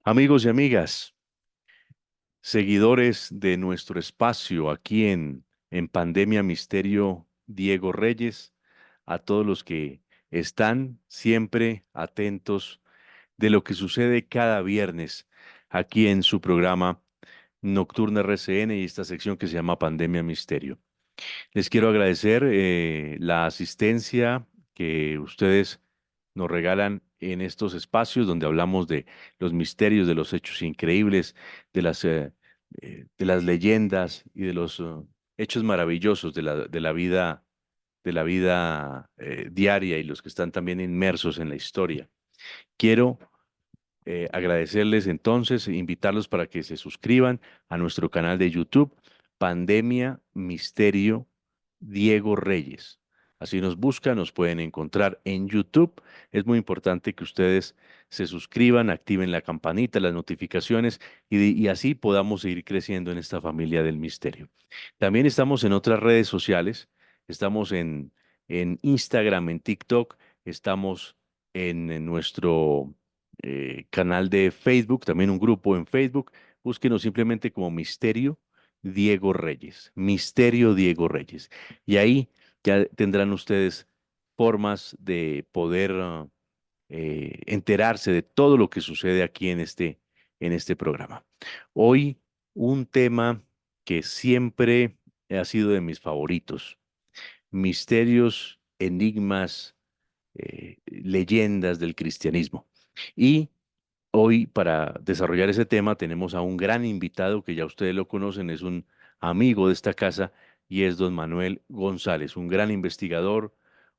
Amigos y amigas, seguidores de nuestro espacio aquí en Pandemia Misterio Diego Reyes, a todos los que están siempre atentos de lo que sucede cada viernes aquí en su programa Nocturna RCN y esta sección que se llama Pandemia Misterio. Les quiero agradecer la asistencia que ustedes nos regalan en estos espacios donde hablamos de los misterios, de los hechos increíbles, de las leyendas y de los hechos maravillosos de la vida diaria y los que están también inmersos en la historia. Quiero agradecerles entonces e invitarlos para que se suscriban a nuestro canal de YouTube, Pandemia Misterio Diego Reyes. Así nos buscan, nos pueden encontrar en YouTube. Es muy importante que ustedes se suscriban, activen la campanita, las notificaciones y así podamos seguir creciendo en esta familia del misterio. También estamos en otras redes sociales. Estamos en Instagram, en TikTok. Estamos en nuestro canal de Facebook, también un grupo en Facebook. Búsquenos simplemente como Misterio Diego Reyes. Misterio Diego Reyes. Y ahí ya tendrán ustedes formas de poder enterarse de todo lo que sucede aquí en este programa. Hoy un tema que siempre ha sido de mis favoritos. Misterios, enigmas, leyendas del cristianismo. Y hoy, para desarrollar ese tema, tenemos a un gran invitado que ya ustedes lo conocen, es un amigo de esta casa y es don Manuel González, un gran investigador,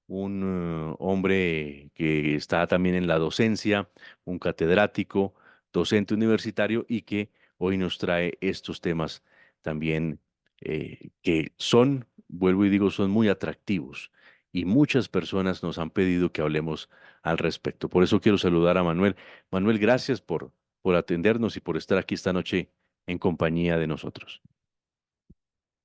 un hombre que está también en la docencia, un catedrático, docente universitario y que hoy nos trae estos temas también que son, vuelvo y digo, son muy atractivos y muchas personas nos han pedido que hablemos al respecto. Por eso quiero saludar a Manuel. Manuel, gracias por atendernos y por estar aquí esta noche en compañía de nosotros.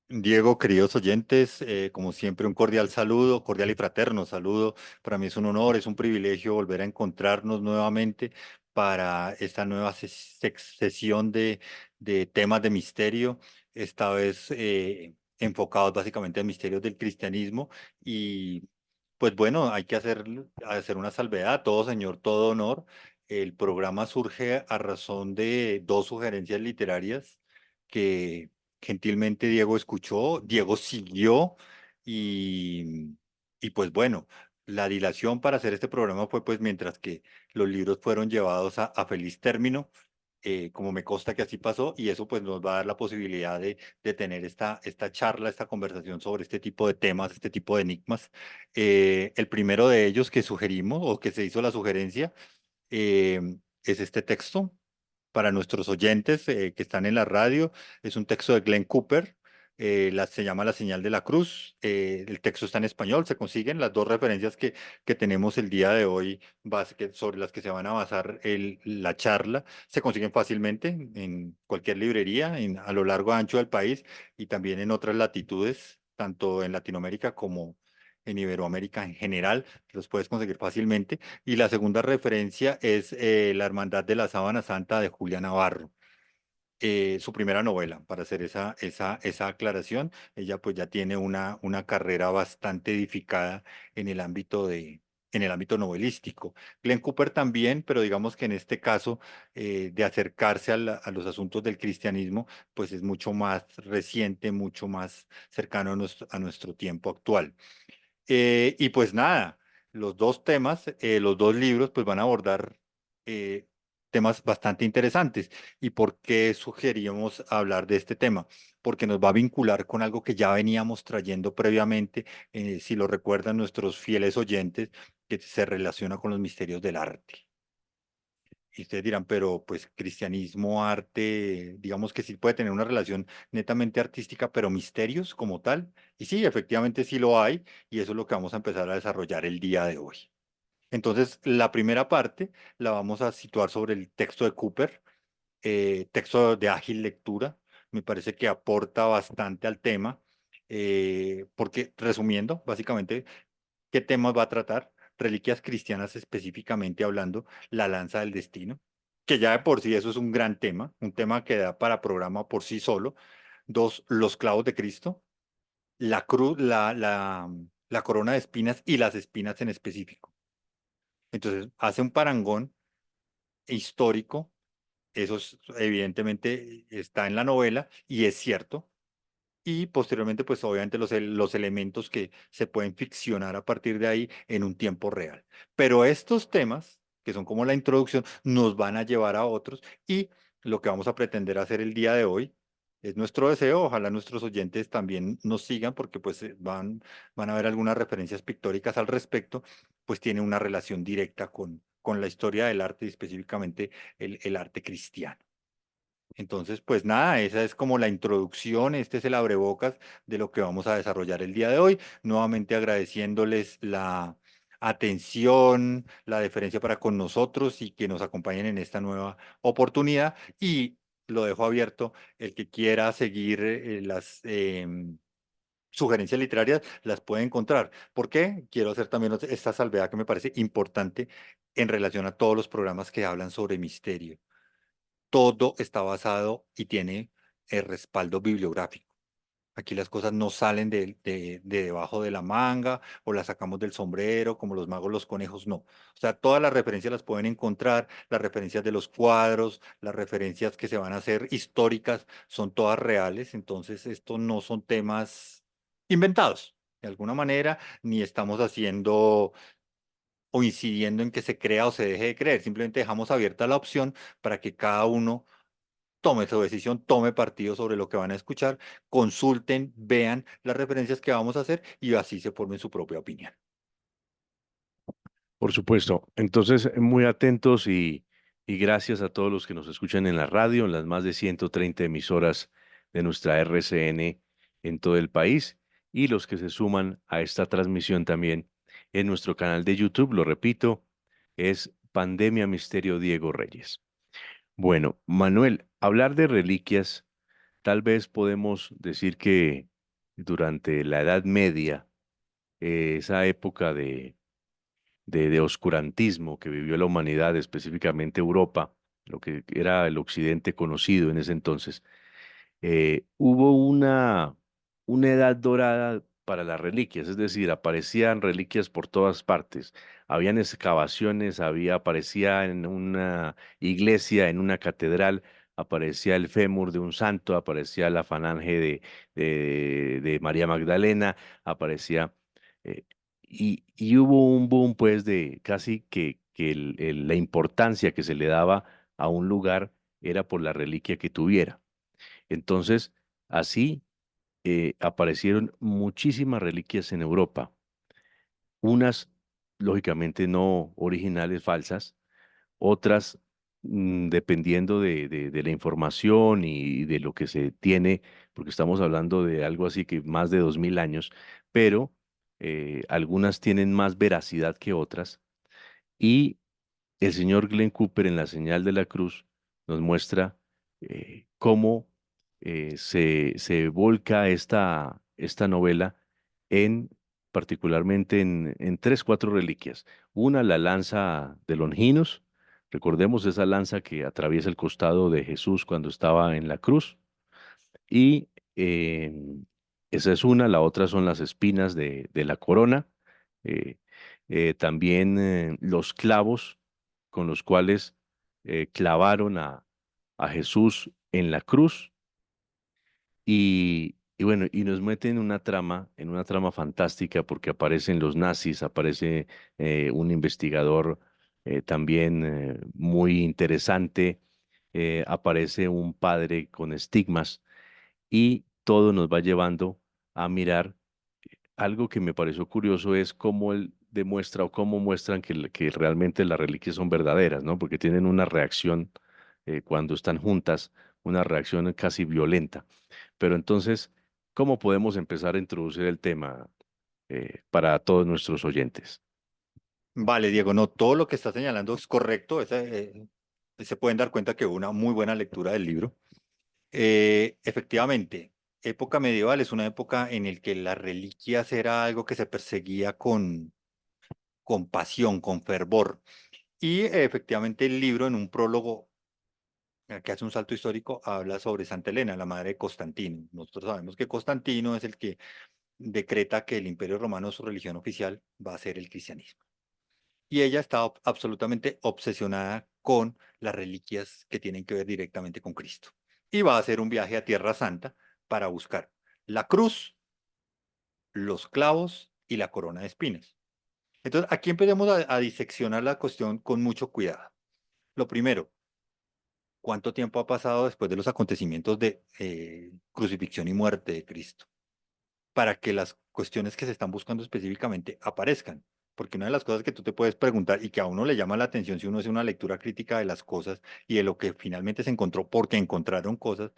Diego, queridos oyentes, como siempre un cordial saludo, cordial y fraterno saludo. Para mí es un honor, es un privilegio volver a encontrarnos nuevamente para esta nueva sesión de temas de misterio, esta vez enfocados básicamente en misterios del cristianismo. Y pues bueno, hay que hacer una salvedad, todo señor, todo honor. El programa surge a razón de dos sugerencias literarias que gentilmente Diego escuchó, Diego siguió y, y pues bueno, la dilación para hacer este programa fue pues mientras que los libros fueron llevados a feliz término, como me consta que así pasó, y eso pues nos va a dar la posibilidad de tener esta charla, esta conversación sobre este tipo de temas, este tipo de enigmas. El primero de ellos que sugerimos o que se hizo la sugerencia es este texto para nuestros oyentes que están en la radio. Es un texto de Glenn Cooper, se llama La señal de la cruz. El texto está en español, se consiguen las dos referencias que tenemos el día de hoy, sobre las que se van a basar la charla. Se consiguen fácilmente en cualquier librería a lo largo y ancho del país y también en otras latitudes, tanto en Latinoamérica como en Iberoamérica en general, los puedes conseguir fácilmente. Y la segunda referencia es La Hermandad de la Sábana Santa de Julia Navarro, su primera novela, para hacer esa aclaración. Ella pues ya tiene una carrera bastante edificada en el ámbito en el ámbito novelístico. Glenn Cooper también, pero digamos que en este caso de acercarse a los asuntos del cristianismo, pues es mucho más reciente, mucho más cercano a nuestro tiempo actual. Y pues nada, los dos temas, los dos libros, pues van a abordar eh, temas bastante interesantes. ¿Y por qué sugeríamos hablar de este tema? Porque nos va a vincular con algo que ya veníamos trayendo previamente, si lo recuerdan nuestros fieles oyentes, que se relaciona con los misterios del arte. Y ustedes dirán, pero pues cristianismo, arte, digamos que sí puede tener una relación netamente artística, pero misterios como tal. Y sí, efectivamente sí lo hay, y eso es lo que vamos a empezar a desarrollar el día de hoy. Entonces, la primera parte la vamos a situar sobre el texto de Cooper, texto de ágil lectura. Me parece que aporta bastante al tema, porque resumiendo, básicamente, ¿qué temas va a tratar? Reliquias cristianas específicamente hablando, la lanza del destino. que ya de por sí eso es un tema que da para programa por sí solo. Dos, los clavos de Cristo, la cruz, la corona de espinas y las espinas en específico. Entonces, hace un parangón histórico, evidentemente está en la novela y es cierto. Y posteriormente, pues obviamente los elementos que se pueden ficcionar a partir de ahí en un tiempo real. Pero estos temas, que son como la introducción, nos van a llevar a otros y lo que vamos a pretender hacer el día de hoy es nuestro deseo. Ojalá nuestros oyentes también nos sigan porque pues van a ver algunas referencias pictóricas al respecto, pues tiene una relación directa con la historia del arte y específicamente el arte cristiano. Entonces, pues nada, esa es como la introducción, este es el abrebocas de lo que vamos a desarrollar el día de hoy. Nuevamente agradeciéndoles la atención, la deferencia para con nosotros y que nos acompañen en esta nueva oportunidad. Y lo dejo abierto, el que quiera seguir las sugerencias literarias las puede encontrar. ¿Por qué? Quiero hacer también esta salvedad que me parece importante en relación a todos los programas que hablan sobre misterio. Todo está basado y tiene el respaldo bibliográfico. Aquí las cosas no salen de debajo de la manga o las sacamos del sombrero como los magos los conejos, no. O sea, todas las referencias las pueden encontrar, las referencias de los cuadros, las referencias que se van a hacer históricas, son todas reales, entonces estos no son temas inventados de alguna manera, ni estamos haciendo o incidiendo en que se crea o se deje de creer, simplemente dejamos abierta la opción para que cada uno tome su decisión, tome partido sobre lo que van a escuchar, consulten, vean las referencias que vamos a hacer y así se formen su propia opinión. Por supuesto. Entonces, muy atentos y gracias a todos los que nos escuchan en la radio, en las más de 130 emisoras de nuestra RCN en todo el país y los que se suman a esta transmisión también en nuestro canal de YouTube, lo repito, es Pandemia Misterio Diego Reyes. Bueno, Manuel, hablar de reliquias, tal vez podemos decir que durante la Edad Media, esa época de oscurantismo que vivió la humanidad, específicamente Europa, lo que era el occidente conocido en ese entonces, hubo una edad dorada para las reliquias, es decir, aparecían reliquias por todas partes. Habían excavaciones, aparecía en una iglesia, en una catedral, aparecía el fémur de un santo, aparecía la falange de María Magdalena, aparecía, eh, y hubo un boom, pues, de casi que la importancia que se le daba a un lugar era por la reliquia que tuviera. Entonces, así aparecieron muchísimas reliquias en Europa, unas lógicamente no originales, falsas, otras dependiendo de la información y de lo que se tiene, porque estamos hablando de algo así que más de 2000 años, pero algunas tienen más veracidad que otras y el señor Glenn Cooper en La Señal de la Cruz nos muestra cómo se volca esta novela en particularmente en tres, cuatro reliquias. Una, la lanza de Longinos. Recordemos esa lanza que atraviesa el costado de Jesús cuando estaba en la cruz. Y esa es una, la otra son las espinas de la corona, eh, también los clavos con los cuales clavaron a Jesús en la cruz y bueno, y nos meten en una trama fantástica porque aparecen los nazis, aparece un investigador también muy interesante, aparece un padre con estigmas y todo nos va llevando a mirar. Algo que me pareció curioso es cómo él demuestra o cómo muestran que realmente las reliquias son verdaderas, ¿no? Porque tienen una reacción cuando están juntas, una reacción casi violenta. Pero entonces, ¿cómo podemos empezar a introducir el tema para todos nuestros oyentes? Vale, Diego, no, todo lo que está señalando es correcto. Se pueden dar cuenta que hubo una muy buena lectura del libro. Efectivamente, época medieval es una época en la que las reliquias era algo que se perseguía con pasión, con fervor. Y efectivamente el libro en un prólogo que hace un salto histórico, habla sobre Santa Elena, la madre de Constantino. Nosotros sabemos que Constantino es el que decreta que el Imperio Romano, su religión oficial, va a ser el cristianismo. Y ella está absolutamente obsesionada con las reliquias que tienen que ver directamente con Cristo. Y va a hacer un viaje a Tierra Santa para buscar la cruz, los clavos y la corona de espinas. Entonces, aquí empezamos a diseccionar la cuestión con mucho cuidado. Lo primero, ¿cuánto tiempo ha pasado después de los acontecimientos de crucifixión y muerte de Cristo para que las cuestiones que se están buscando específicamente aparezcan? Porque una de las cosas que tú te puedes preguntar y que a uno le llama la atención si uno hace una lectura crítica de las cosas y de lo que finalmente se encontró porque encontraron cosas,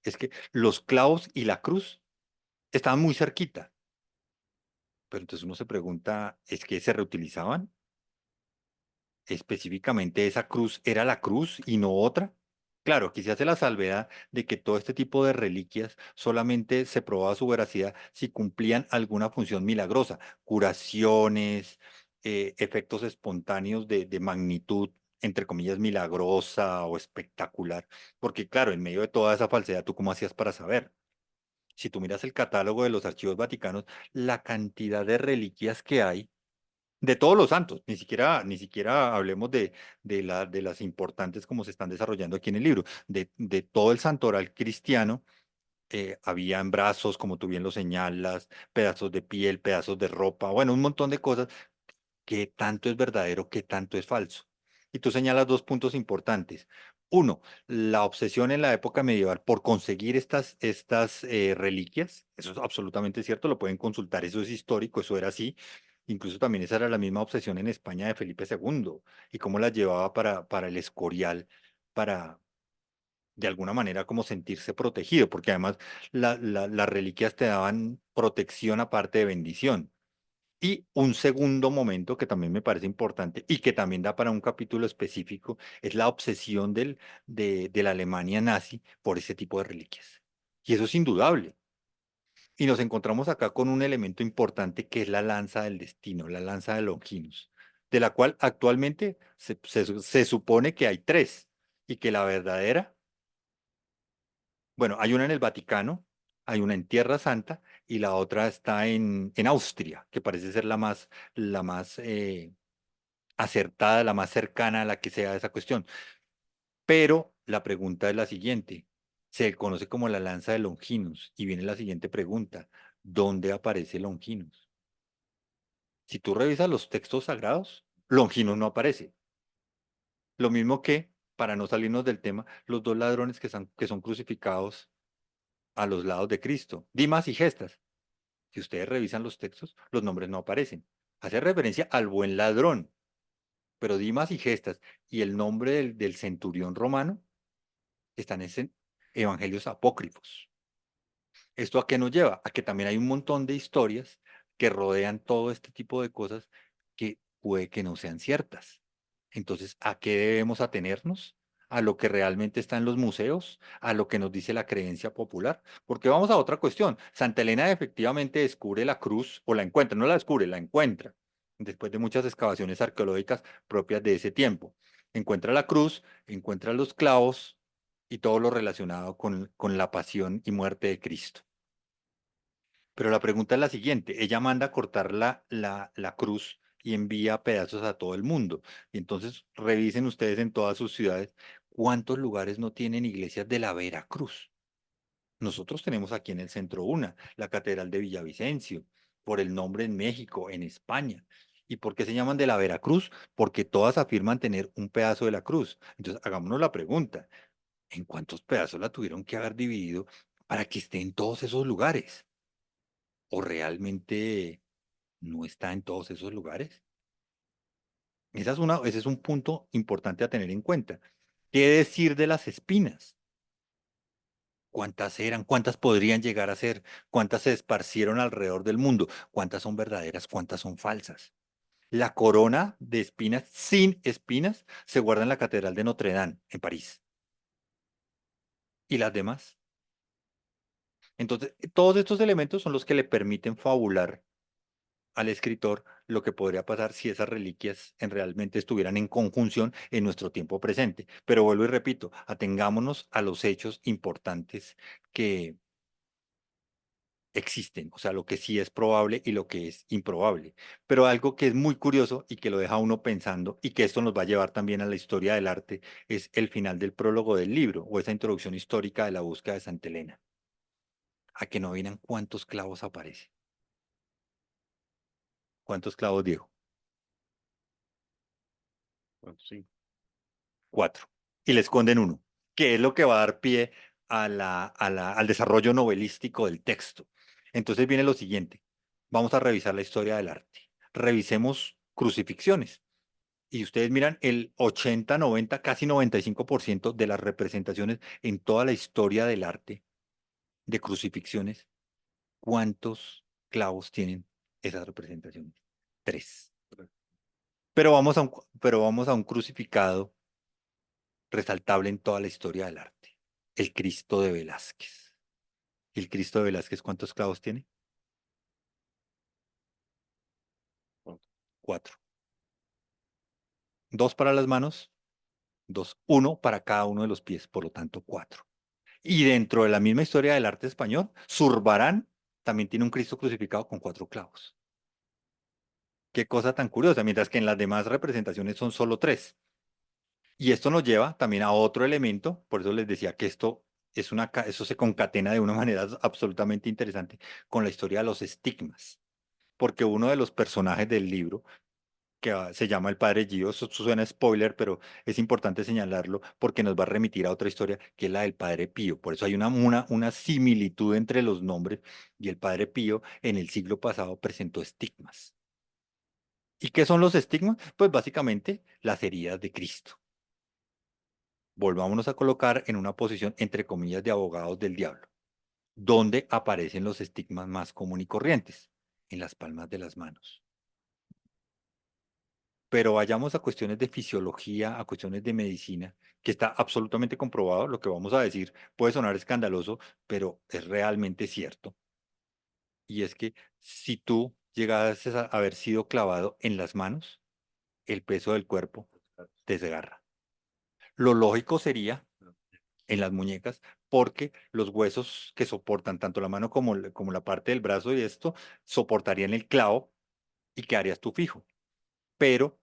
es que los clavos y la cruz estaban muy cerquita. Pero entonces uno se pregunta, ¿es que se reutilizaban? ¿Específicamente esa cruz era la cruz y no otra? Claro, aquí se hace la salvedad de que todo este tipo de reliquias solamente se probaba su veracidad si cumplían alguna función milagrosa, curaciones, efectos espontáneos de magnitud, entre comillas, milagrosa o espectacular. Porque claro, en medio de toda esa falsedad, ¿tú cómo hacías para saber? Si tú miras el catálogo de los archivos vaticanos, la cantidad de reliquias que hay de todos los santos, ni siquiera hablemos de las importantes como se están desarrollando aquí en el libro, de todo el santoral cristiano, habían brazos, como tú bien lo señalas, pedazos de piel, pedazos de ropa, bueno, un montón de cosas, qué tanto es verdadero, qué tanto es falso. Y tú señalas dos puntos importantes. Uno, la obsesión en la época medieval por conseguir estas reliquias, eso es absolutamente cierto, lo pueden consultar, eso es histórico, eso era así. Incluso también esa era la misma obsesión en España de Felipe II y cómo la llevaba para el Escorial, para de alguna manera como sentirse protegido, porque además las reliquias te daban protección aparte de bendición. Y un segundo momento que también me parece importante y que también da para un capítulo específico es la obsesión de la Alemania nazi por ese tipo de reliquias. Y eso es indudable. Y nos encontramos acá con un elemento importante que es la lanza del destino, la lanza de Longinus, de la cual actualmente se supone que hay tres y que la verdadera, bueno, hay una en el Vaticano, hay una en Tierra Santa y la otra está en Austria, que parece ser la más acertada, la más cercana a la que sea esa cuestión. Pero la pregunta es la siguiente. Se conoce como la lanza de Longinus y viene la siguiente pregunta. ¿Dónde aparece Longinus? Si tú revisas los textos sagrados, Longinus no aparece. Lo mismo que, para no salirnos del tema, los dos ladrones que son crucificados a los lados de Cristo, Dimas y Gestas. Si ustedes revisan los textos, los nombres no aparecen. Hace referencia al buen ladrón, pero Dimas y Gestas y el nombre del centurión romano están en evangelios apócrifos. ¿Esto a qué nos lleva? A que también hay un montón de historias que rodean todo este tipo de cosas que puede que no sean ciertas. Entonces, ¿a qué debemos atenernos? ¿A lo que realmente está en los museos? ¿A lo que nos dice la creencia popular? Porque vamos a otra cuestión. Santa Elena efectivamente descubre la cruz, o la encuentra, no la descubre, la encuentra, después de muchas excavaciones arqueológicas propias de ese tiempo. Encuentra la cruz, encuentra los clavos y todo lo relacionado con la pasión y muerte de Cristo. Pero la pregunta es la siguiente, ella manda a cortar la cruz y envía pedazos a todo el mundo. Y entonces revisen ustedes en todas sus ciudades cuántos lugares no tienen iglesias de la Veracruz. Nosotros tenemos aquí en el centro una, la Catedral de Villavicencio, por el nombre en México, en España. ¿Y por qué se llaman de la Veracruz? Porque todas afirman tener un pedazo de la cruz. Entonces, hagámonos la pregunta, ¿en cuántos pedazos la tuvieron que haber dividido para que esté en todos esos lugares? ¿O realmente no está en todos esos lugares? Ese es un punto importante a tener en cuenta. ¿Qué decir de las espinas? ¿Cuántas eran? ¿Cuántas podrían llegar a ser? ¿Cuántas se esparcieron alrededor del mundo? ¿Cuántas son verdaderas? ¿Cuántas son falsas? La corona de espinas sin espinas se guarda en la Catedral de Notre Dame, en París. ¿Y las demás? Entonces, todos estos elementos son los que le permiten fabular al escritor lo que podría pasar si esas reliquias realmente estuvieran en conjunción en nuestro tiempo presente. Pero vuelvo y repito, atengámonos a los hechos importantes que existen, o sea, lo que sí es probable y lo que es improbable. Pero algo que es muy curioso y que lo deja a uno pensando y que esto nos va a llevar también a la historia del arte es el final del prólogo del libro o esa introducción histórica de la búsqueda de Santa Elena. A que no miran cuántos clavos aparecen. ¿Cuántos clavos dijo? Bueno, sí. Cuatro. Y le esconden uno, que es lo que va a dar pie al desarrollo novelístico del texto. Entonces viene lo siguiente. Vamos a revisar la historia del arte. Revisemos crucifixiones. Y ustedes miran el 80, 90, casi 95% de las representaciones en toda la historia del arte de crucifixiones. ¿Cuántos clavos tienen esas representaciones? Tres. Pero vamos a un crucificado resaltable en toda la historia del arte. El Cristo de Velázquez. ¿El Cristo de Velázquez cuántos clavos tiene? Bueno, Cuatro. Dos para las manos, dos. Uno para cada uno de los pies, por lo tanto, cuatro. Y dentro de la misma historia del arte español, Zurbarán también tiene un Cristo crucificado con cuatro clavos. Qué cosa tan curiosa, mientras que en las demás representaciones son solo tres. Y esto nos lleva también a otro elemento, por eso les decía que eso se concatena de una manera absolutamente interesante con la historia de los estigmas, porque uno de los personajes del libro, se llama el Padre Gio, eso suena spoiler, pero es importante señalarlo porque nos va a remitir a otra historia que es la del Padre Pío. Por eso hay una similitud entre los nombres y el Padre Pío en el siglo pasado presentó estigmas. ¿Y qué son los estigmas? Pues básicamente las heridas de Cristo. Volvámonos a colocar en una posición, entre comillas, de abogados del diablo. ¿Dónde aparecen los estigmas más comunes y corrientes? En las palmas de las manos. Pero vayamos a cuestiones de fisiología, a cuestiones de medicina, que está absolutamente comprobado. Lo que vamos a decir puede sonar escandaloso, pero es realmente cierto. Y es que si tú llegases a haber sido clavado en las manos, el peso del cuerpo te desgarra. Lo lógico sería en las muñecas, porque los huesos que soportan tanto la mano como la parte del brazo y esto, soportarían el clavo y quedarías tú fijo. Pero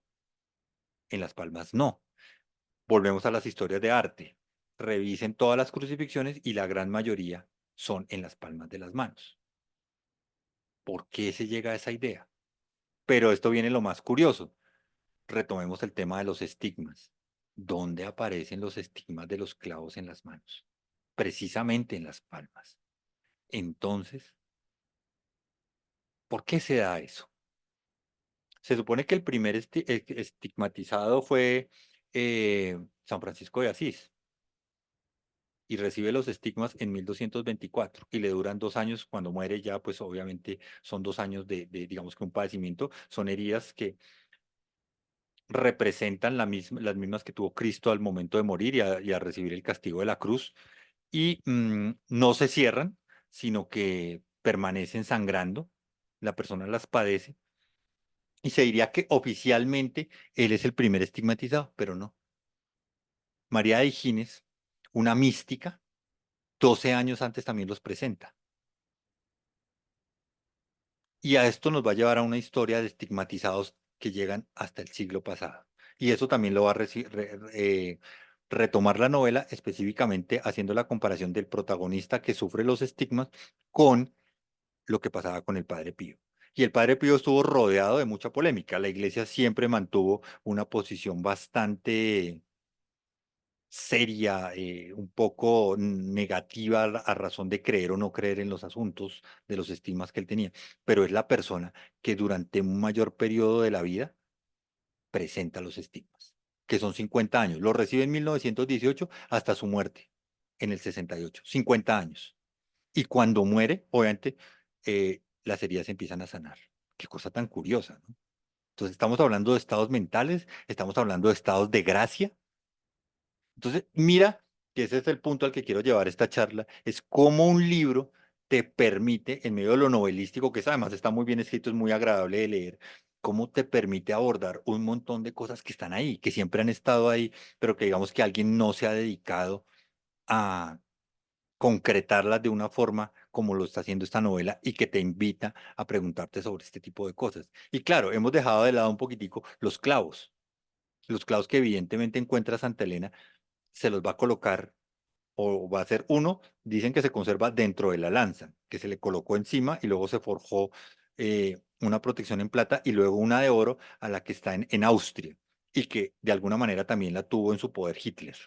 en las palmas no. Volvemos a las historias de arte. Revisen todas las crucifixiones y la gran mayoría son en las palmas de las manos. ¿Por qué se llega a esa idea? Pero esto viene lo más curioso. Retomemos el tema de los estigmas. ¿Dónde aparecen los estigmas de los clavos en las manos? Precisamente en las palmas. Entonces, ¿por qué se da eso? Se supone que el primer estigmatizado fue San Francisco de Asís y recibe los estigmas en 1224 y le duran 2 años. Cuando muere ya, pues obviamente son 2 años digamos que un padecimiento. Son heridas que representan las mismas que tuvo Cristo al momento de morir y a recibir el castigo de la cruz. Y no se cierran, sino que permanecen sangrando. La persona las padece. Y se diría que oficialmente él es el primer estigmatizado, pero no. María de Higines, una mística, 12 años antes también los presenta. Y a esto nos va a llevar a una historia de estigmatizados que llegan hasta el siglo pasado. Y eso también lo va a retomar la novela, específicamente haciendo la comparación del protagonista que sufre los estigmas con lo que pasaba con el Padre Pío. Y el Padre Pío estuvo rodeado de mucha polémica. La iglesia siempre mantuvo una posición bastante seria, un poco negativa a razón de creer o no creer en los asuntos de los estigmas que él tenía, pero es la persona que durante un mayor periodo de la vida presenta los estigmas, que son 50 años. Lo recibe en 1918 hasta su muerte en el 68, 50 años. Y cuando muere, obviamente, las heridas empiezan a sanar. Qué cosa tan curiosa, ¿no? Entonces estamos hablando de estados mentales, estamos hablando de estados de gracia. Entonces, mira que ese es el punto al que quiero llevar esta charla, es como un libro te permite, en medio de lo novelístico, que es, además está muy bien escrito, es muy agradable de leer, cómo te permite abordar un montón de cosas que están ahí, que siempre han estado ahí, pero que digamos que alguien no se ha dedicado a concretarlas de una forma como lo está haciendo esta novela y que te invita a preguntarte sobre este tipo de cosas. Y claro, hemos dejado de lado un poquitico los clavos que evidentemente encuentra Santa Elena, se los va a colocar o va a ser uno, dicen que se conserva dentro de la lanza, que se le colocó encima y luego se forjó una protección en plata y luego una de oro a la que está en Austria y que de alguna manera también la tuvo en su poder Hitler.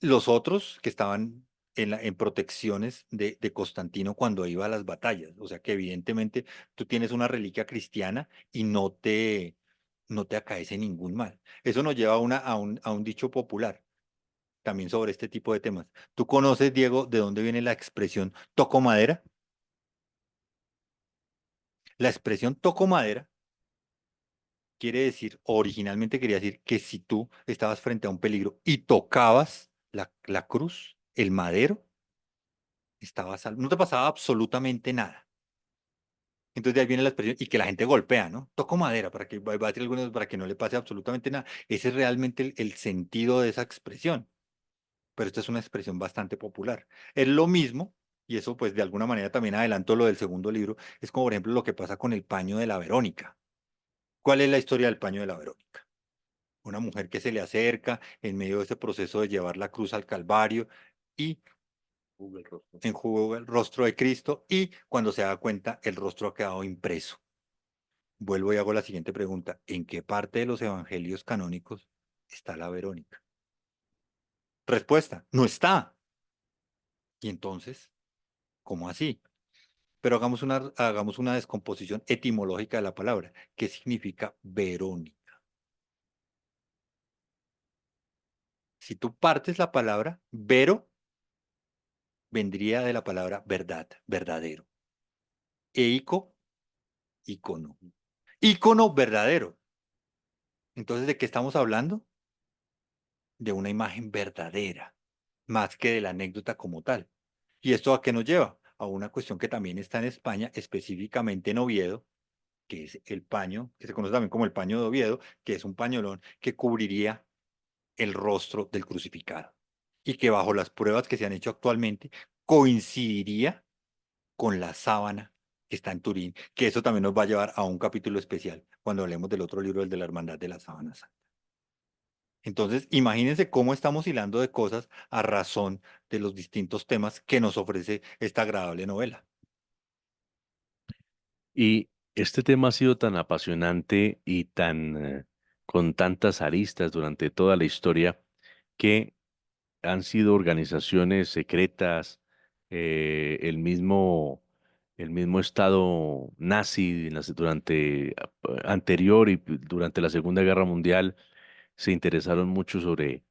Los otros que estaban en protecciones de Constantino cuando iba a las batallas, o sea que evidentemente tú tienes una reliquia cristiana y no te acaece ningún mal. Eso nos lleva a, a un dicho popular también sobre este tipo de temas. ¿Tú conoces, Diego, de dónde viene la expresión toco madera? La expresión toco madera quiere decir, o originalmente quería decir que si tú estabas frente a un peligro y tocabas la cruz, el madero, estabas salvo, no te pasaba absolutamente nada. Entonces de ahí viene la expresión y que la gente golpea, ¿no? Toco madera para que va a decir algunos para que no le pase absolutamente nada. Ese es realmente el sentido de esa expresión. Pero esta es una expresión bastante popular. Es lo mismo, y eso pues de alguna manera también adelanto lo del segundo libro, es como por ejemplo lo que pasa con el paño de la Verónica. ¿Cuál es la historia del paño de la Verónica? Una mujer que se le acerca en medio de ese proceso de llevar la cruz al Calvario y enjuga el rostro de Cristo y cuando se da cuenta el rostro ha quedado impreso. Vuelvo y hago la siguiente pregunta. ¿En qué parte de los evangelios canónicos está la Verónica? Respuesta, no está. Y entonces, ¿cómo así? Pero hagamos una descomposición etimológica de la palabra. ¿Qué significa Verónica? Si tú partes la palabra, vero vendría de la palabra verdad, verdadero. Eico, icono. Icono verdadero. Entonces, ¿de qué estamos hablando? De una imagen verdadera, más que de la anécdota como tal. ¿Y esto a qué nos lleva? A una cuestión que también está en España, específicamente en Oviedo, que es el paño, que se conoce también como el paño de Oviedo, que es un pañolón que cubriría el rostro del crucificado y que bajo las pruebas que se han hecho actualmente coincidiría con la sábana que está en Turín, que eso también nos va a llevar a un capítulo especial cuando hablemos del otro libro, el de la Hermandad de la Sábana Santa. Entonces, imagínense cómo estamos hilando de cosas a razón de los distintos temas que nos ofrece esta agradable novela. Y este tema ha sido tan apasionante y tan con tantas aristas durante toda la historia que han sido organizaciones secretas, el mismo Estado nazi durante anterior y durante la Segunda Guerra Mundial se interesaron mucho sobre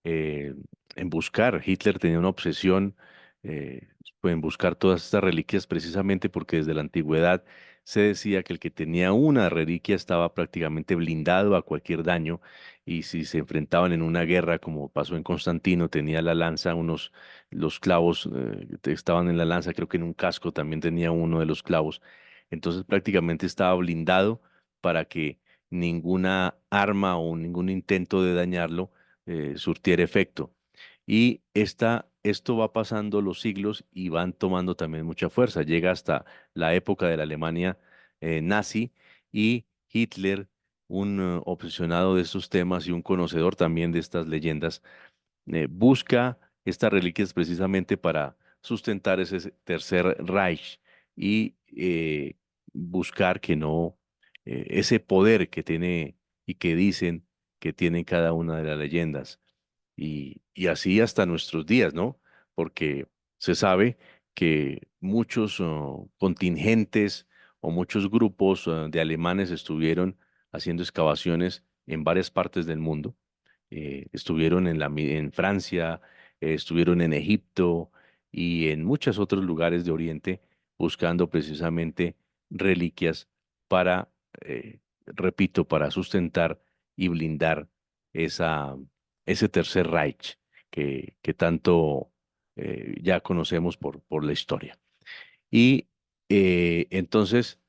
eh, en buscar. Hitler tenía una obsesión eh, en buscar todas estas reliquias precisamente porque desde la antigüedad se decía que el que tenía una reliquia estaba prácticamente blindado a cualquier daño y si se enfrentaban en una guerra como pasó en Constantino, tenía la lanza, los clavos estaban en la lanza, creo que en un casco también tenía uno de los clavos, entonces prácticamente estaba blindado para que ninguna arma o ningún intento de dañarlo surtiera efecto. Y esto va pasando los siglos y van tomando también mucha fuerza. Llega hasta la época de la Alemania nazi y Hitler, un obsesionado de estos temas y un conocedor también de estas leyendas, busca estas reliquias precisamente para sustentar ese tercer Reich y buscar que no, ese poder que tiene y que dicen que tiene cada una de las leyendas. Y así hasta nuestros días, ¿no? Porque se sabe que muchos contingentes o muchos grupos de alemanes estuvieron haciendo excavaciones en varias partes del mundo estuvieron en Francia, estuvieron en Egipto y en muchos otros lugares de Oriente buscando precisamente reliquias para, repito, para sustentar y blindar esa, ese tercer Reich que tanto ya conocemos por la historia. Y entonces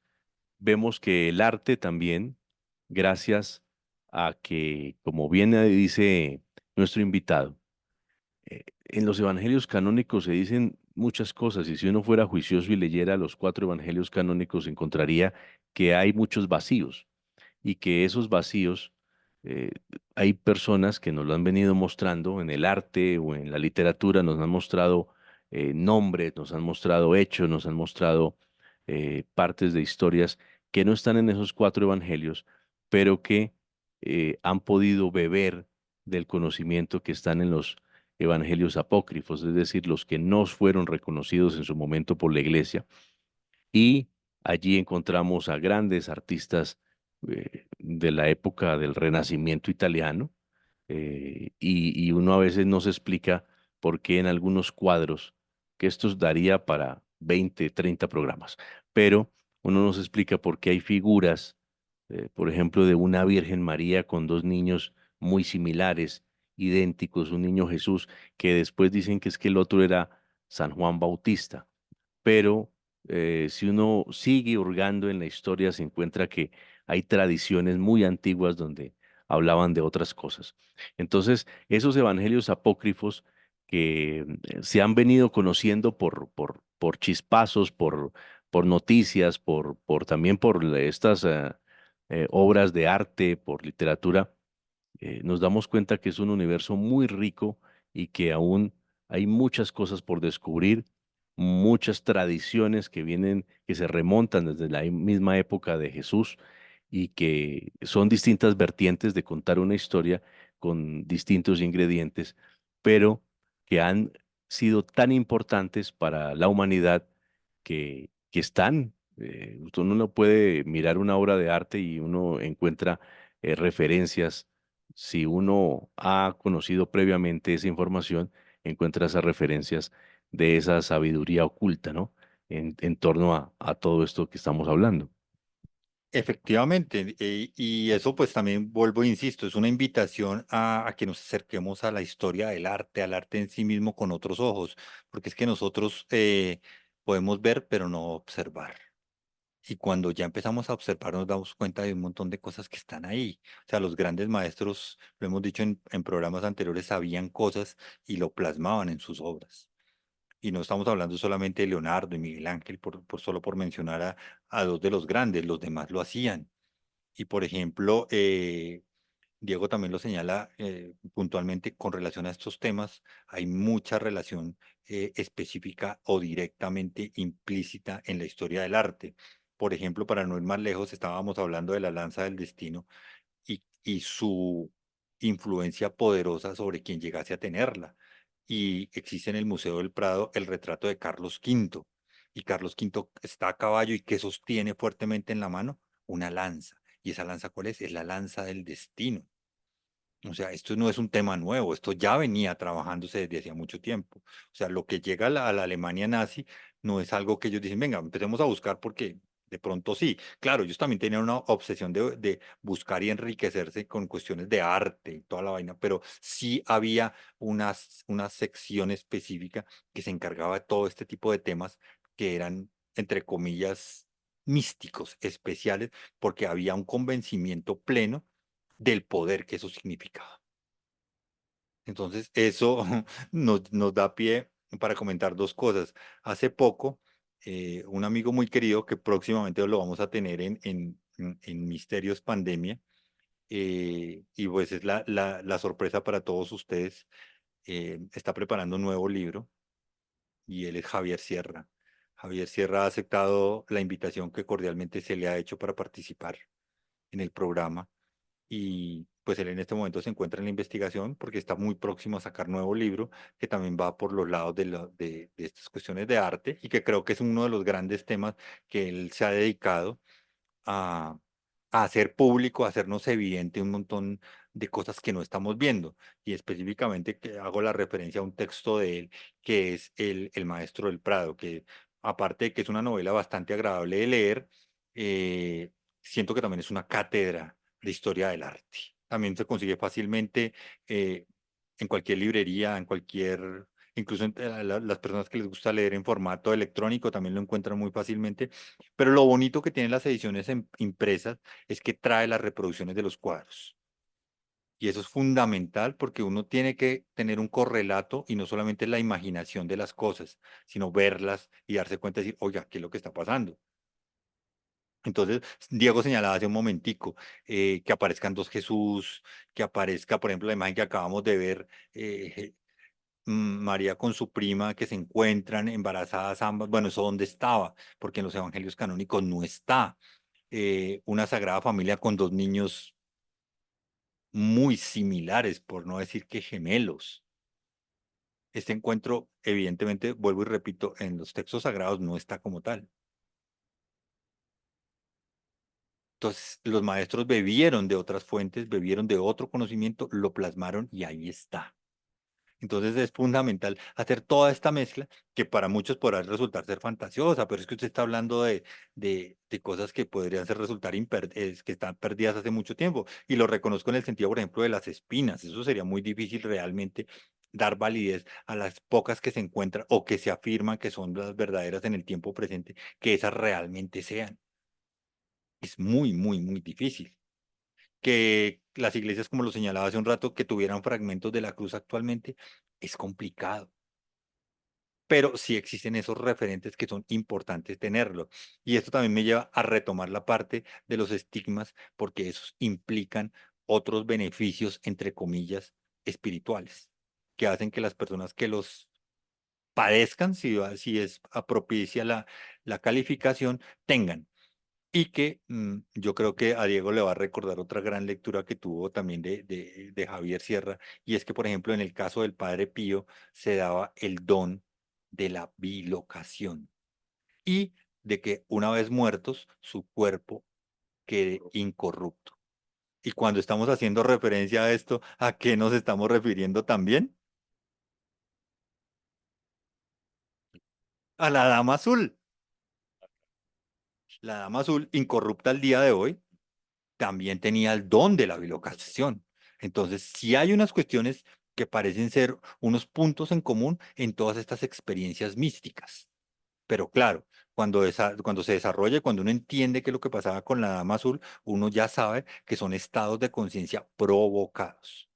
vemos que el arte también, gracias a que, como bien dice nuestro invitado, en los evangelios canónicos se dicen muchas cosas y si uno fuera juicioso y leyera los cuatro evangelios canónicos encontraría que hay muchos vacíos y que esos vacíos, eh, hay personas que nos lo han venido mostrando en el arte o en la literatura, nos han mostrado nombres, nos han mostrado hechos, nos han mostrado partes de historias que no están en esos cuatro evangelios, pero que han podido beber del conocimiento que están en los evangelios apócrifos, es decir, los que no fueron reconocidos en su momento por la iglesia y allí encontramos a grandes artistas de la época del Renacimiento italiano, y uno a veces no se explica por qué en algunos cuadros, que estos daría para 20, 30 programas, pero uno no se explica por qué hay figuras, por ejemplo, de una Virgen María con dos niños muy similares, idénticos, un niño Jesús, que después dicen que es que el otro era San Juan Bautista, pero si uno sigue hurgando en la historia, se encuentra que hay tradiciones muy antiguas donde hablaban de otras cosas. Entonces, esos evangelios apócrifos que se han venido conociendo por chispazos, por noticias, también por estas obras de arte, por literatura, nos damos cuenta que es un universo muy rico y que aún hay muchas cosas por descubrir, muchas tradiciones que vienen, que se remontan desde la misma época de Jesús y que son distintas vertientes de contar una historia con distintos ingredientes, pero que han sido tan importantes para la humanidad que están. Uno no puede mirar una obra de arte y uno encuentra referencias. Si uno ha conocido previamente esa información, encuentra esas referencias de esa sabiduría oculta, ¿no? En torno a todo esto que estamos hablando. Efectivamente, y eso pues también vuelvo e insisto, es una invitación a que nos acerquemos a la historia del arte, al arte en sí mismo con otros ojos, porque es que nosotros podemos ver pero no observar. Y cuando ya empezamos a observar nos damos cuenta de un montón de cosas que están ahí. O sea, los grandes maestros, lo hemos dicho en programas anteriores, sabían cosas y lo plasmaban en sus obras. Y no estamos hablando solamente de Leonardo y Miguel Ángel, solo por mencionar a dos de los grandes, los demás lo hacían. Y por ejemplo, Diego también lo señala puntualmente con relación a estos temas, hay mucha relación específica o directamente implícita en la historia del arte. Por ejemplo, para no ir más lejos, estábamos hablando de la lanza del destino y su influencia poderosa sobre quien llegase a tenerla. Y existe en el Museo del Prado el retrato de Carlos V. Y Carlos V está a caballo y que sostiene fuertemente en la mano una lanza. ¿Y esa lanza cuál es? Es la lanza del destino. O sea, esto no es un tema nuevo, esto ya venía trabajándose desde hacía mucho tiempo. O sea, lo que llega a la Alemania nazi no es algo que ellos dicen, venga, empecemos a buscar porque de pronto sí. Claro, ellos también tenían una obsesión de buscar y enriquecerse con cuestiones de arte y toda la vaina, pero sí había una sección específica que se encargaba de todo este tipo de temas que eran, entre comillas, místicos, especiales, porque había un convencimiento pleno del poder que eso significaba. Entonces, eso nos da pie para comentar dos cosas. Hace poco, un amigo muy querido que próximamente lo vamos a tener en Misterios Pandemia, y pues es la sorpresa para todos ustedes, está preparando un nuevo libro y él es Javier Sierra. Javier Sierra ha aceptado la invitación que cordialmente se le ha hecho para participar en el programa y pues él en este momento se encuentra en la investigación porque está muy próximo a sacar nuevo libro que también va por los lados de estas cuestiones de arte y que creo que es uno de los grandes temas que él se ha dedicado a, a hacer público, a hacernos evidente un montón de cosas que no estamos viendo. Y específicamente que hago la referencia a un texto de él que es El Maestro del Prado, que aparte de que es una novela bastante agradable de leer, siento que también es una cátedra de historia del arte. También se consigue fácilmente en cualquier librería, incluso entre las personas que les gusta leer en formato electrónico también lo encuentran muy fácilmente. Pero lo bonito que tienen las ediciones impresas es que trae las reproducciones de los cuadros. Y eso es fundamental porque uno tiene que tener un correlato y no solamente la imaginación de las cosas, sino verlas y darse cuenta y decir, oiga, ¿qué es lo que está pasando? Entonces, Diego señalaba hace un momentico que aparezcan dos Jesús, que aparezca, por ejemplo, la imagen que acabamos de ver, María con su prima que se encuentran embarazadas ambas. Bueno, ¿eso dónde estaba? Porque en los evangelios canónicos no está. Una sagrada familia con dos niños muy similares, por no decir que gemelos. Este encuentro, evidentemente, vuelvo y repito, en los textos sagrados no está como tal. Entonces, los maestros bebieron de otras fuentes, bebieron de otro conocimiento, lo plasmaron y ahí está. Entonces es fundamental hacer toda esta mezcla que para muchos podrá resultar ser fantasiosa, pero es que usted está hablando de cosas que podrían ser resultar que están perdidas hace mucho tiempo. Y lo reconozco en el sentido, por ejemplo, de las espinas. Eso sería muy difícil realmente dar validez a las pocas que se encuentran o que se afirman que son las verdaderas en el tiempo presente, que esas realmente sean. Es muy, muy, muy difícil que las iglesias, como lo señalaba hace un rato, que tuvieran fragmentos de la cruz actualmente, es complicado. Pero sí existen esos referentes que son importantes tenerlo. Y esto también me lleva a retomar la parte de los estigmas, porque esos implican otros beneficios, entre comillas, espirituales, que hacen que las personas que los padezcan, si es propicia la calificación, tengan. Y que yo creo que a Diego le va a recordar otra gran lectura que tuvo también de Javier Sierra, y es que, por ejemplo, en el caso del Padre Pío se daba el don de la bilocación y de que una vez muertos su cuerpo quede incorrupto. Y cuando estamos haciendo referencia a esto, ¿a qué nos estamos refiriendo también? A la Dama Azul. La Dama Azul, incorrupta al día de hoy, también tenía el don de la bilocación. Entonces, sí hay unas cuestiones que parecen ser unos puntos en común en todas estas experiencias místicas. Pero claro, cuando se desarrolla, cuando uno entiende qué es lo que pasaba con la Dama Azul, uno ya sabe que son estados de conciencia provocados,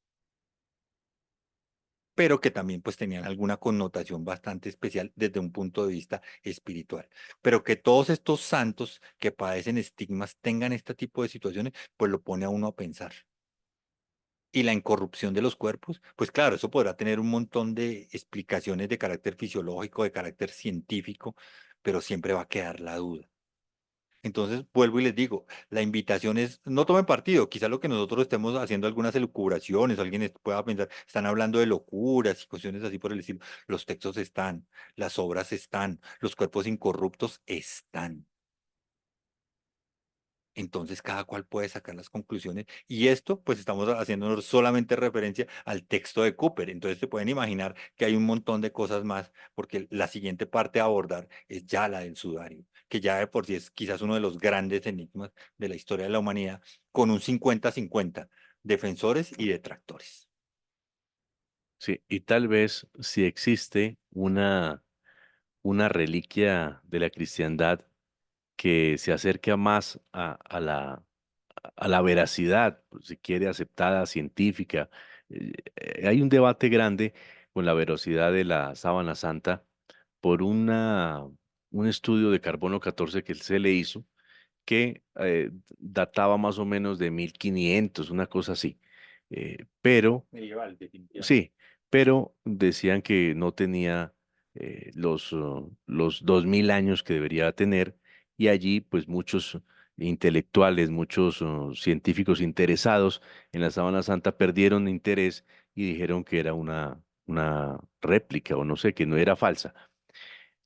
pero que también pues tenían alguna connotación bastante especial desde un punto de vista espiritual. Pero que todos estos santos que padecen estigmas tengan este tipo de situaciones, pues lo pone a uno a pensar. Y la incorrupción de los cuerpos, pues claro, eso podrá tener un montón de explicaciones de carácter fisiológico, de carácter científico, pero siempre va a quedar la duda. Entonces, vuelvo y les digo, la invitación es, no tomen partido, quizá lo que nosotros estemos haciendo algunas elucubraciones, alguien pueda pensar, están hablando de locuras y cuestiones así por el estilo. Los textos están, las obras están, los cuerpos incorruptos están. Entonces cada cual puede sacar las conclusiones y esto pues estamos haciendo solamente referencia al texto de Cooper. Entonces se pueden imaginar que hay un montón de cosas más porque la siguiente parte a abordar es ya la del sudario, que ya de por sí es quizás uno de los grandes enigmas de la historia de la humanidad con un 50-50, defensores y detractores. Sí, y tal vez si existe una reliquia de la cristiandad que se acerca más a la veracidad, pues, si quiere, aceptada, científica. Hay un debate grande con la veracidad de la sábana santa por un estudio de carbono 14 que se le hizo, que databa más o menos de 1500, una cosa así. Pero Medieval, definitivamente. sí, pero decían que no tenía los 2000 años que debería tener, y allí pues muchos intelectuales, muchos científicos interesados en la Sábana Santa perdieron interés y dijeron que era una réplica o no sé, que no era falsa.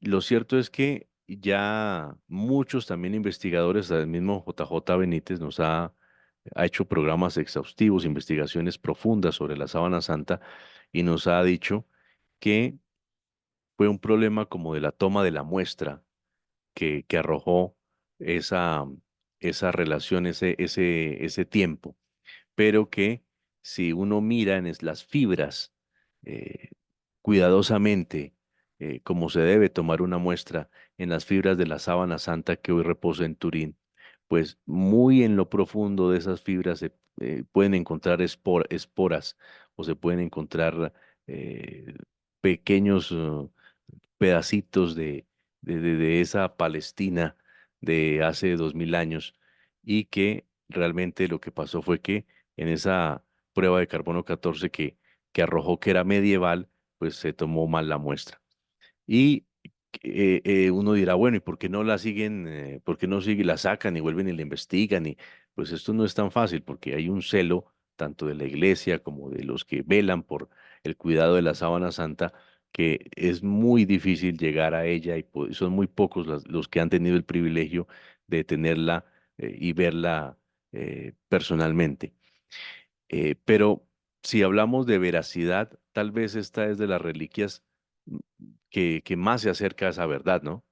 Lo cierto es que ya muchos también investigadores, el mismo JJ Benítez ha hecho programas exhaustivos, investigaciones profundas sobre la Sábana Santa, y nos ha dicho que fue un problema como de la toma de la muestra que arrojó esa, esa relación, ese tiempo, pero que si uno mira en las fibras, eh, cuidadosamente, como se debe tomar una muestra en las fibras de la sábana santa que hoy reposa en Turín, pues muy en lo profundo de esas fibras se pueden encontrar esporas o se pueden encontrar eh, pequeños pedacitos de esa Palestina de hace 2000 años y que realmente lo que pasó fue que en esa prueba de carbono 14 que arrojó que era medieval, pues se tomó mal la muestra. Y uno dirá, bueno, ¿y por qué no la siguen, por qué no sigue, la sacan y vuelven y la investigan? Y pues esto no es tan fácil porque hay un celo tanto de la iglesia como de los que velan por el cuidado de la sábana santa, que es muy difícil llegar a ella y son muy pocos los que han tenido el privilegio de tenerla y verla personalmente. Pero si hablamos de veracidad, tal vez esta es de las reliquias mm, que más se acerca a esa verdad, ¿no?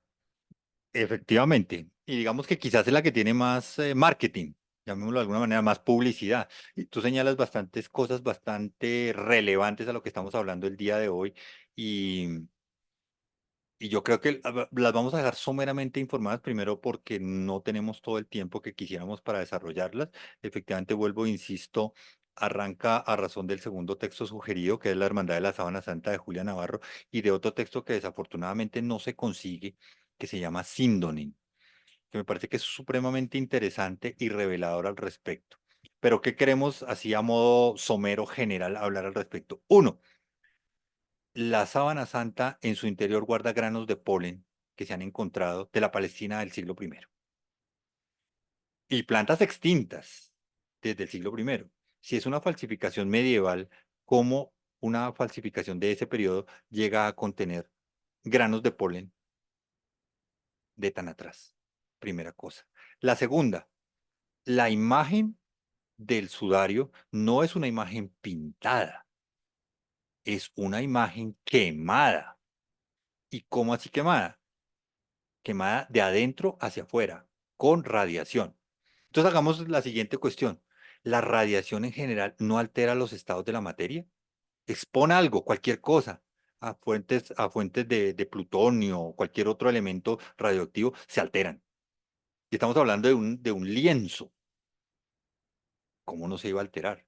Efectivamente. Y digamos que quizás es la que tiene más marketing, llamémoslo de alguna manera, más publicidad. Y tú señalas bastantes cosas bastante relevantes a lo que estamos hablando el día de hoy. Y, y yo creo que las vamos a dejar someramente informadas primero porque no tenemos todo el tiempo que quisiéramos para desarrollarlas. Efectivamente, vuelvo, e insisto, arranca a razón del segundo texto sugerido, que es la Hermandad de la Sábana Santa de Julia Navarro, y de otro texto que desafortunadamente no se consigue, que se llama Sindonin, que me parece que es supremamente interesante y revelador al respecto. Pero ¿qué queremos así a modo somero general hablar al respecto? Uno, la sábana santa en su interior guarda granos de polen que se han encontrado de la Palestina del siglo primero y plantas extintas desde el siglo primero. Si es una falsificación medieval, ¿cómo una falsificación de ese periodo llega a contener granos de polen de tan atrás? Primera cosa. La segunda, la imagen del sudario no es una imagen pintada, es una imagen quemada. ¿Y cómo así quemada? Quemada de adentro hacia afuera, con radiación. Entonces hagamos la siguiente cuestión. ¿La radiación en general no altera los estados de la materia? Expone algo, cualquier cosa, a fuentes de plutonio o cualquier otro elemento radioactivo, se alteran. Y estamos hablando de un lienzo. ¿Cómo no se iba a alterar?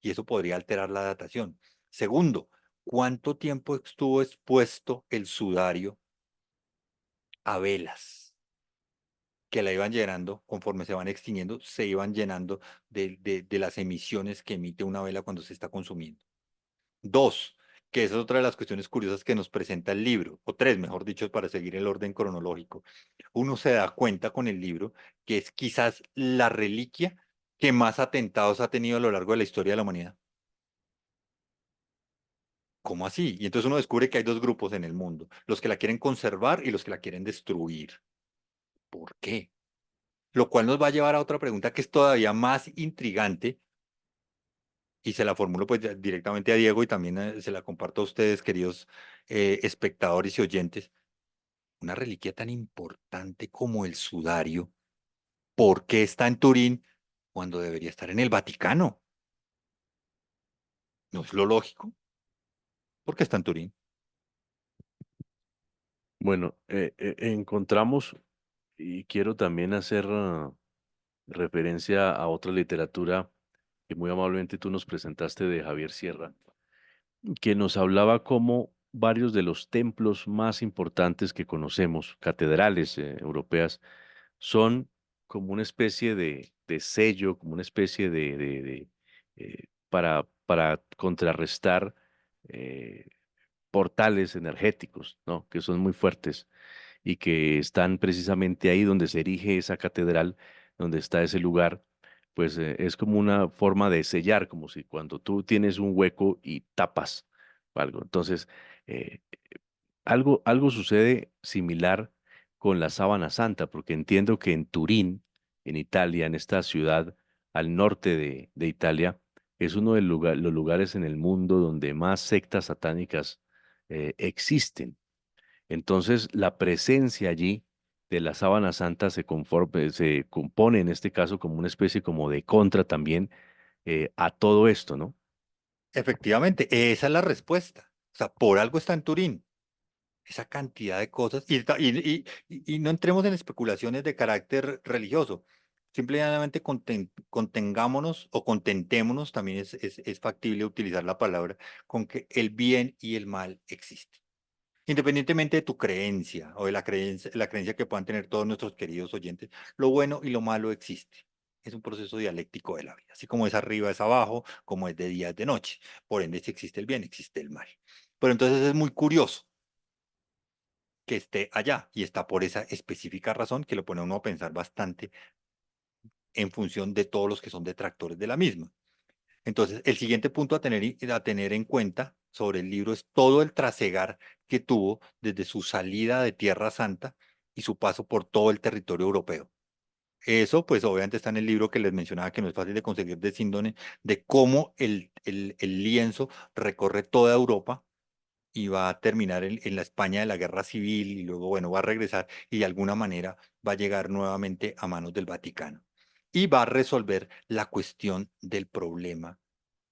Y eso podría alterar la datación. Segundo, ¿cuánto tiempo estuvo expuesto el sudario a velas que la iban llenando conforme se van extinguiendo, se iban llenando de las emisiones que emite una vela cuando se está consumiendo? Dos, que esa es otra de las cuestiones curiosas que nos presenta el libro, o tres, mejor dicho, para seguir el orden cronológico. Uno se da cuenta con el libro que es quizás la reliquia que más atentados ha tenido a lo largo de la historia de la humanidad. ¿Cómo así? Y entonces uno descubre que hay dos grupos en el mundo, los que la quieren conservar y los que la quieren destruir. ¿Por qué? Lo cual nos va a llevar a otra pregunta que es todavía más intrigante y se la formulo pues ya directamente a Diego y también se la comparto a ustedes, queridos espectadores y oyentes. Una reliquia tan importante como el sudario, ¿por qué está en Turín cuando debería estar en el Vaticano? ¿No es lo lógico? ¿Por qué está en Turín? Bueno, encontramos, y quiero también hacer referencia a otra literatura que muy amablemente tú nos presentaste de Javier Sierra, que nos hablaba cómo varios de los templos más importantes que conocemos, catedrales europeas, son como una especie de sello, como una especie para contrarrestar eh, portales energéticos, ¿no? Que son muy fuertes y que están precisamente ahí donde se erige esa catedral, donde está ese lugar, pues es como una forma de sellar, como si cuando tú tienes un hueco y tapas algo. Entonces, eh, algo sucede similar con la Sábana Santa, porque entiendo que en Turín, en Italia, en esta ciudad al norte de Italia, es uno de los lugares en el mundo donde más sectas satánicas existen. Entonces, la presencia allí de la sábana santa se compone en este caso como una especie como de contra también a todo esto, ¿no? Efectivamente, esa es la respuesta. O sea, por algo está en Turín. Esa cantidad de cosas. Y no entremos en especulaciones de carácter religioso. Simplemente contengámonos o contentémonos, también es factible utilizar la palabra, con que el bien y el mal existen. Independientemente de tu creencia o de la creencia que puedan tener todos nuestros queridos oyentes, lo bueno y lo malo existe. Es un proceso dialéctico de la vida. Así como es arriba, es abajo, como es de día, es de noche. Por ende, si existe el bien, existe el mal. Pero entonces es muy curioso que esté allá y está por esa específica razón que lo pone a uno a pensar bastante en función de todos los que son detractores de la misma. Entonces, el siguiente punto a tener en cuenta sobre el libro es todo el trasegar que tuvo desde su salida de Tierra Santa y su paso por todo el territorio europeo. Eso, pues obviamente está en el libro que les mencionaba que no es fácil de conseguir de Síndone, de cómo el lienzo recorre toda Europa y va a terminar en la España de la Guerra Civil y luego, bueno, va a regresar y de alguna manera va a llegar nuevamente a manos del Vaticano. Y va a resolver la cuestión del problema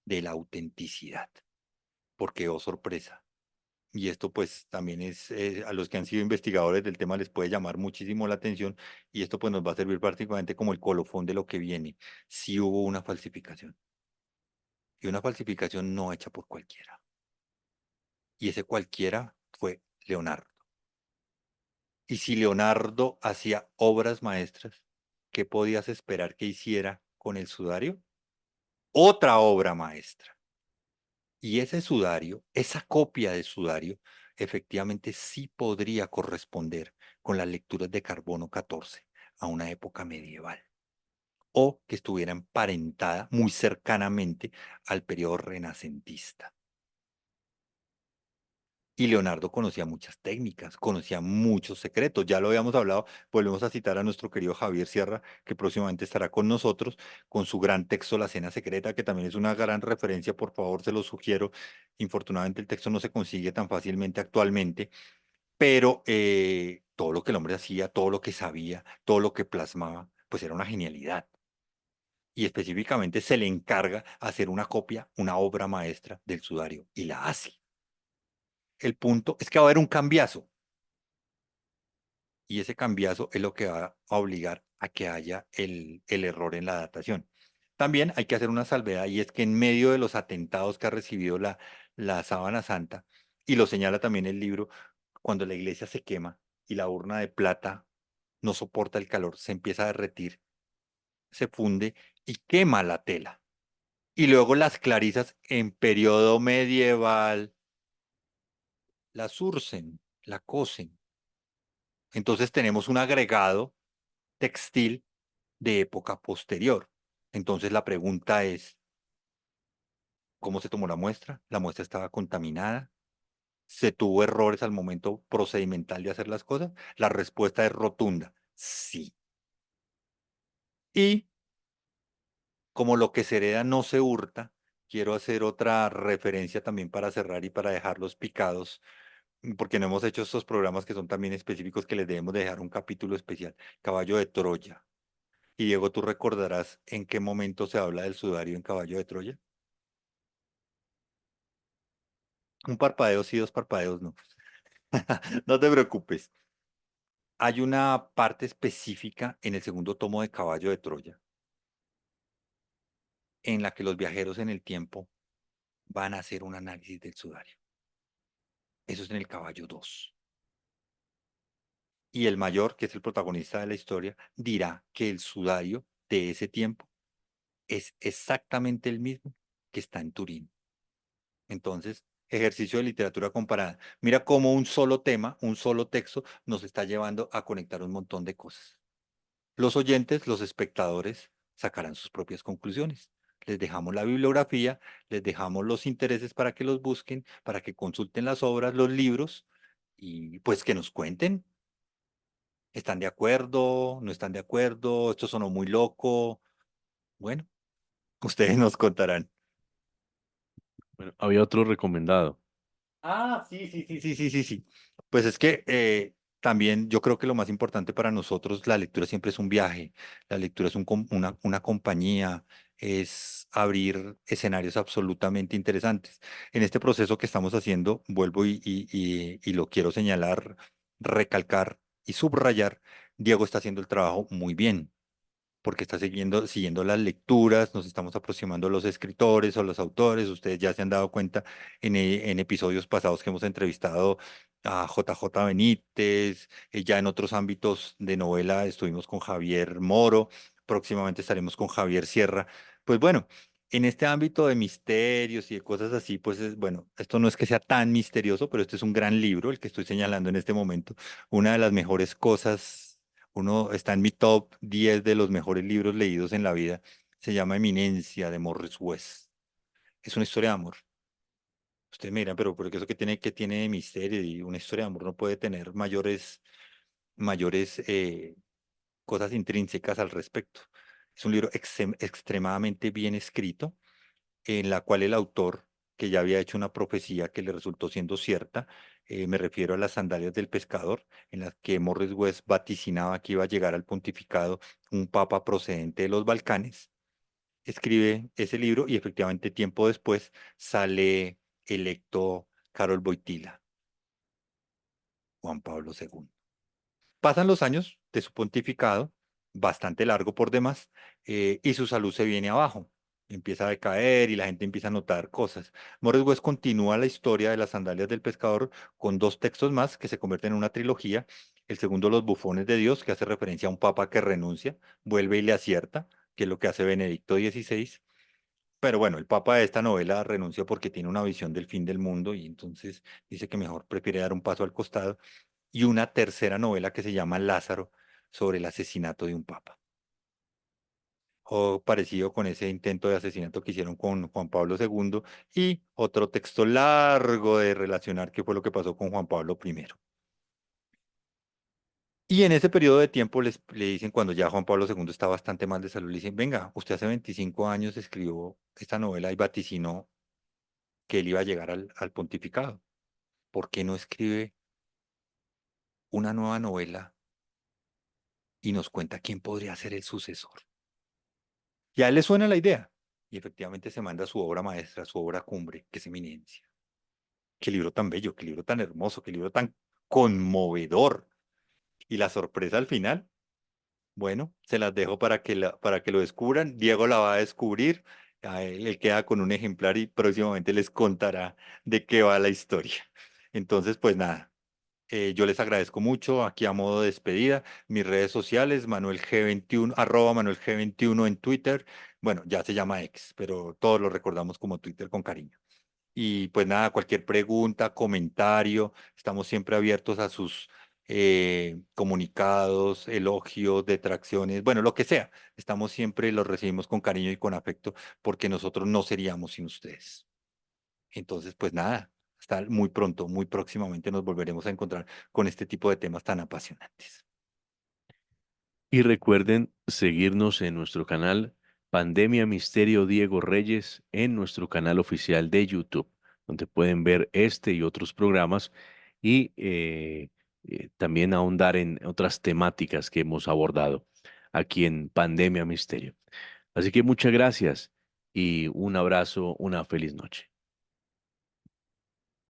de la autenticidad, porque, oh sorpresa, y esto pues también es, a los que han sido investigadores del tema les puede llamar muchísimo la atención y esto pues nos va a servir prácticamente como el colofón de lo que viene. Si hubo una falsificación y una falsificación no hecha por cualquiera. Y ese cualquiera fue Leonardo. Y si Leonardo hacía obras maestras, ¿qué podías esperar que hiciera con el sudario? Otra obra maestra. Y ese sudario, esa copia de sudario, efectivamente sí podría corresponder con las lecturas de Carbono 14 a una época medieval o que estuviera emparentada muy cercanamente al periodo renacentista. Y Leonardo conocía muchas técnicas, conocía muchos secretos. Ya lo habíamos hablado, volvemos a citar a nuestro querido Javier Sierra, que próximamente estará con nosotros, con su gran texto La Cena Secreta, que también es una gran referencia, por favor, se lo sugiero. Infortunadamente el texto no se consigue tan fácilmente actualmente, pero todo lo que el hombre hacía, todo lo que sabía, todo lo que plasmaba, pues era una genialidad. Y específicamente se le encarga hacer una copia, una obra maestra del sudario, y la hace. El punto es que va a haber un cambiazo. Y ese cambiazo es lo que va a obligar a que haya el error en la datación. También hay que hacer una salvedad y es que en medio de los atentados que ha recibido la Sábana Santa, y lo señala también el libro, cuando la iglesia se quema y la urna de plata no soporta el calor, se empieza a derretir, se funde y quema la tela. Y luego las clarisas en periodo medieval la surcen, la cosen. Entonces tenemos un agregado textil de época posterior. Entonces la pregunta es, ¿cómo se tomó la muestra? ¿La muestra estaba contaminada? ¿Se tuvo errores al momento procedimental de hacer las cosas? La respuesta es rotunda, sí. Y como lo que se hereda no se hurta, quiero hacer otra referencia también para cerrar y para dejarlos picados, porque no hemos hecho estos programas que son también específicos que les debemos dejar un capítulo especial. Caballo de Troya. Y Diego, ¿tú recordarás en qué momento se habla del sudario en Caballo de Troya? Un parpadeo sí, dos parpadeos no. No te preocupes. Hay una parte específica en el segundo tomo de Caballo de Troya en la que los viajeros en el tiempo van a hacer un análisis del sudario. Eso es en el Caballo 2. Y el mayor, que es el protagonista de la historia, dirá que el sudario de ese tiempo es exactamente el mismo que está en Turín. Entonces, ejercicio de literatura comparada. Mira cómo un solo tema, un solo texto nos está llevando a conectar un montón de cosas. Los oyentes, los espectadores, sacarán sus propias conclusiones. Les dejamos la bibliografía, les dejamos los intereses para que los busquen, para que consulten las obras, los libros y pues que nos cuenten. ¿Están de acuerdo? ¿No están de acuerdo? ¿Esto sonó muy loco? Bueno, ustedes nos contarán. Bueno, había otro recomendado. Ah, sí, sí, sí, sí, sí, sí, sí. Pues es que también yo creo que lo más importante para nosotros, la lectura siempre es un viaje, la lectura es una compañía, es abrir escenarios absolutamente interesantes. En este proceso que estamos haciendo, vuelvo y lo quiero señalar, recalcar y subrayar, Diego está haciendo el trabajo muy bien porque está siguiendo las lecturas, nos estamos aproximando a los escritores o los autores. Ustedes ya se han dado cuenta en episodios pasados que hemos entrevistado a JJ Benítez, ya en otros ámbitos de novela estuvimos con Javier Moro, próximamente estaremos con Javier Sierra. Pues bueno. En este ámbito de misterios y de cosas así, pues bueno, esto no es que sea tan misterioso, pero este es un gran libro, el que estoy señalando en este momento. Una de las mejores cosas, uno está en mi top 10 de los mejores libros leídos en la vida. Se llama Eminencia de Morris West. Es una historia de amor. Ustedes me dirán, pero ¿qué eso que tiene de misterio? Y una historia de amor no puede tener mayores cosas intrínsecas al respecto. Es un libro extremadamente bien escrito, en la cual el autor, que ya había hecho una profecía que le resultó siendo cierta, me refiero a las sandalias del pescador, en las que Morris West vaticinaba que iba a llegar al pontificado un papa procedente de los Balcanes, escribe ese libro y efectivamente tiempo después sale electo Karol Wojtyła, Juan Pablo II. Pasan los años de su pontificado, bastante largo por demás, y su salud se viene abajo. Empieza a decaer y la gente empieza a notar cosas. Morris West continúa la historia de las sandalias del pescador con dos textos más que se convierten en una trilogía. El segundo, Los bufones de Dios, que hace referencia a un papa que renuncia, vuelve y le acierta, que es lo que hace Benedicto XVI. Pero bueno, el papa de esta novela renunció porque tiene una visión del fin del mundo y entonces dice que mejor prefiere dar un paso al costado, y una tercera novela que se llama Lázaro, sobre el asesinato de un papa. O parecido con ese intento de asesinato que hicieron con Juan Pablo II, y otro texto largo de relacionar qué fue lo que pasó con Juan Pablo I. Y en ese periodo de tiempo le dicen, cuando ya Juan Pablo II está bastante mal de salud, le dicen, venga, usted hace 25 años escribió esta novela y vaticinó que él iba a llegar al pontificado. ¿Por qué no escribe una nueva novela y nos cuenta quién podría ser el sucesor? Y a él le suena la idea. Y efectivamente se manda su obra maestra, su obra cumbre, que es Eminencia. Qué libro tan bello, qué libro tan hermoso, qué libro tan conmovedor. Y la sorpresa al final, bueno, se las dejo para que lo descubran. Diego la va a descubrir. Él queda con un ejemplar y próximamente les contará de qué va la historia. Entonces, pues nada. Yo les agradezco mucho. Aquí a modo de despedida, mis redes sociales, Manuel G21, arroba Manuel G21 en Twitter. Bueno, ya se llama X, pero todos lo recordamos como Twitter con cariño. Y pues nada, cualquier pregunta, comentario, estamos siempre abiertos a sus comunicados, elogios, detracciones, bueno, lo que sea. Estamos siempre, los recibimos con cariño y con afecto, porque nosotros no seríamos sin ustedes. Entonces, pues nada, hasta muy pronto, muy próximamente nos volveremos a encontrar con este tipo de temas tan apasionantes. Y recuerden seguirnos en nuestro canal Pandemia Misterio Diego Reyes en nuestro canal oficial de YouTube, donde pueden ver este y otros programas y también ahondar en otras temáticas que hemos abordado aquí en Pandemia Misterio. Así que muchas gracias y un abrazo, una feliz noche.